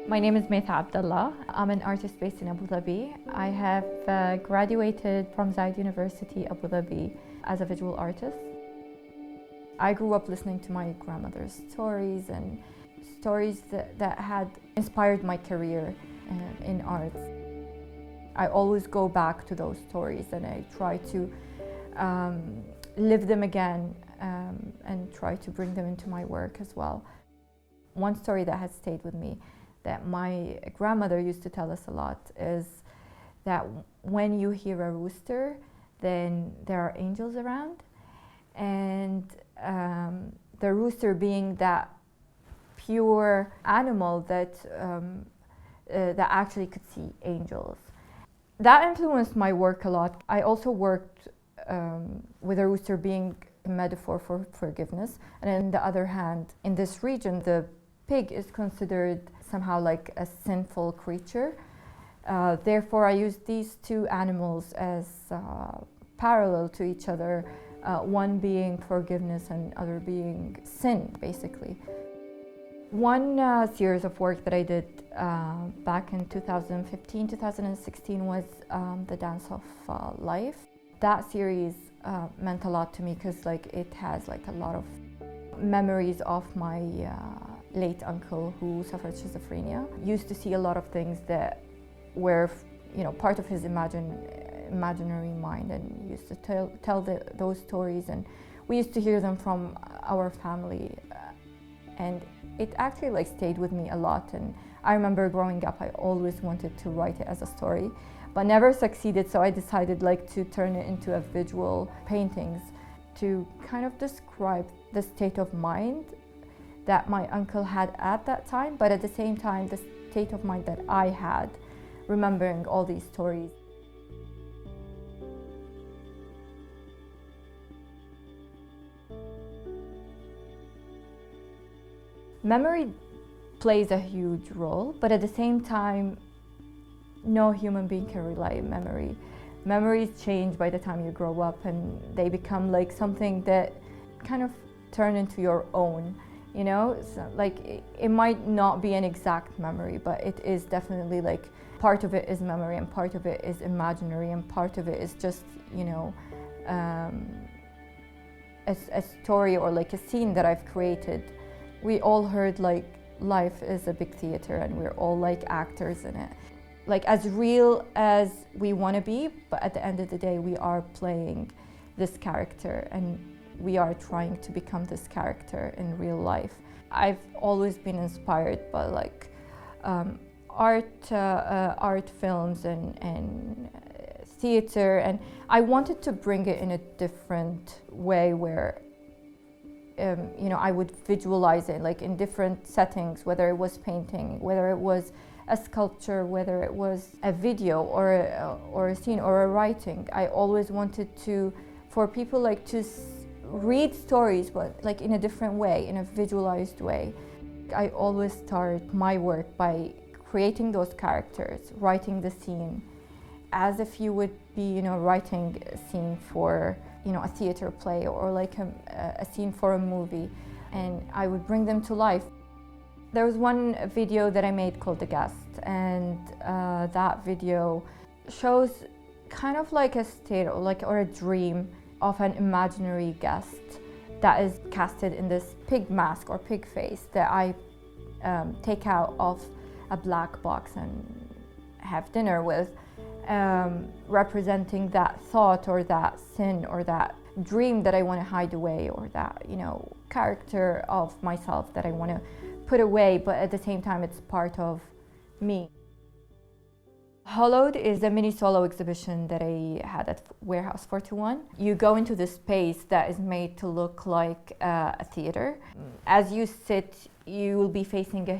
My name is Maitha Abdalla. I'm an artist based in Abu Dhabi. I have graduated from Zayed University, Abu Dhabi, as a visual artist. I grew up listening to my grandmother's stories and stories that had inspired my career in arts. I always go back to those stories and I try to live them again and try to bring them into my work as well. One story that has stayed with me that my grandmother used to tell us a lot is that when you hear a rooster, then there are angels around, and the rooster being that pure animal that actually could see angels. That influenced my work a lot. I also worked with a rooster being a metaphor for forgiveness, and on the other hand, in this region, the pig is considered somehow like a sinful creature. Therefore, I use these two animals as parallel to each other, one being forgiveness and other being sin, basically. One series of work that I did back in 2015, 2016 was the Dance of Life. That series meant a lot to me because it has a lot of memories of my late uncle who suffered schizophrenia. Used to see a lot of things that were, part of his imaginary mind, and used to tell those stories, and we used to hear them from our family, and it actually stayed with me a lot. And I remember growing up, I always wanted to write it as a story, but never succeeded. So I decided to turn it into a visual paintings to kind of describe the state of mind that my uncle had at that time, but at the same time, the state of mind that I had, remembering all these stories. Memory plays a huge role, but at the same time, no human being can rely on memory. Memories change by the time you grow up, and they become something that kind of turn into your own. So, it might not be an exact memory, but it is definitely part of it is memory, and part of it is imaginary, and part of it is just a story or a scene that I've created. We all heard life is a big theater, and we're all actors in it, as real as we want to be, but at the end of the day we are playing this character, and we are trying to become this character in real life. I've always been inspired by art films and theater, and I wanted to bring it in a different way where I would visualize it in different settings, whether it was painting, whether it was a sculpture, whether it was a video or a scene or a writing. I always wanted for people to read stories, but in a different way, in a visualized way. I always start my work by creating those characters, writing the scene, as if you would be, writing a scene for, a theater play or a scene for a movie, and I would bring them to life. There was one video that I made called The Guest, and that video shows kind of a state or a dream of an imaginary guest that is casted in this pig mask or pig face that I take out of a black box and have dinner with, representing that thought or that sin or that dream that I want to hide away, or that character of myself that I want to put away, but at the same time it's part of me. Hollowed is a mini solo exhibition that I had at Warehouse 421. You go into this space that is made to look like a theater. As you sit, you will be facing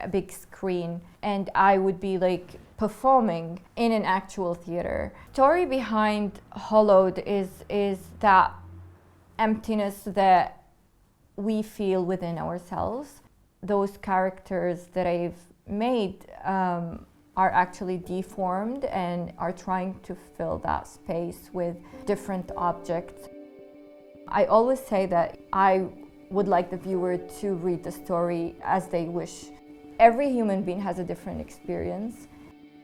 a big screen, and I would be performing in an actual theater. Story behind Hollowed is that emptiness that we feel within ourselves. Those characters that I've made are actually deformed and are trying to fill that space with different objects. I always say that I would like the viewer to read the story as they wish. Every human being has a different experience.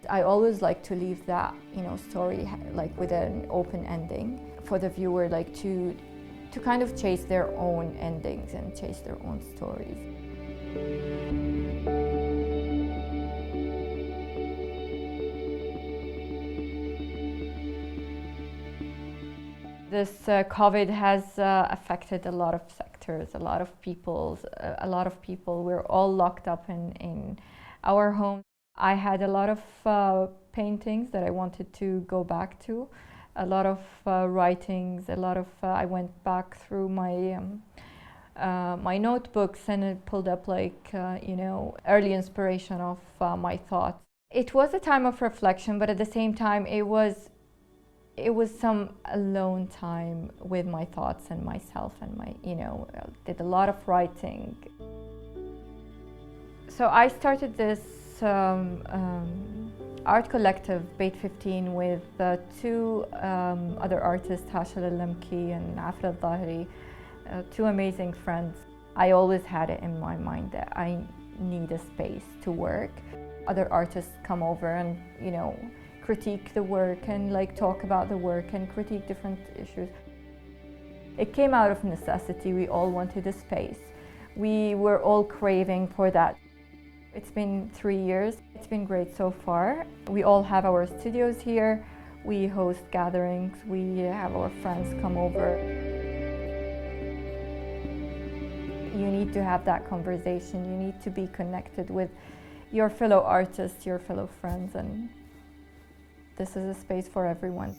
I always like to leave that, story like with an open ending for the viewer, like to kind of chase their own endings and chase their own stories. This COVID has affected a lot of sectors, a lot of people. We're all locked up in our homes. I had a lot of paintings that I wanted to go back to, a lot of writings, I went back through my my notebooks and it pulled up early inspiration of my thoughts. It was a time of reflection, but at the same time it was some alone time with my thoughts and myself, and did a lot of writing. So I started this art collective, Beit 15, with two other artists, Hashal Al-Lamki and Afra Al-Dhahri, two amazing friends. I always had it in my mind that I need a space to work. Other artists come over and, critique the work and talk about the work and critique different issues. It came out of necessity. We all wanted a space. We were all craving for that. It's been 3 years. It's been great so far. We all have our studios here. We host gatherings. We have our friends come over. You need to have that conversation. You need to be connected with your fellow artists, your fellow friends, and this is a space for everyone.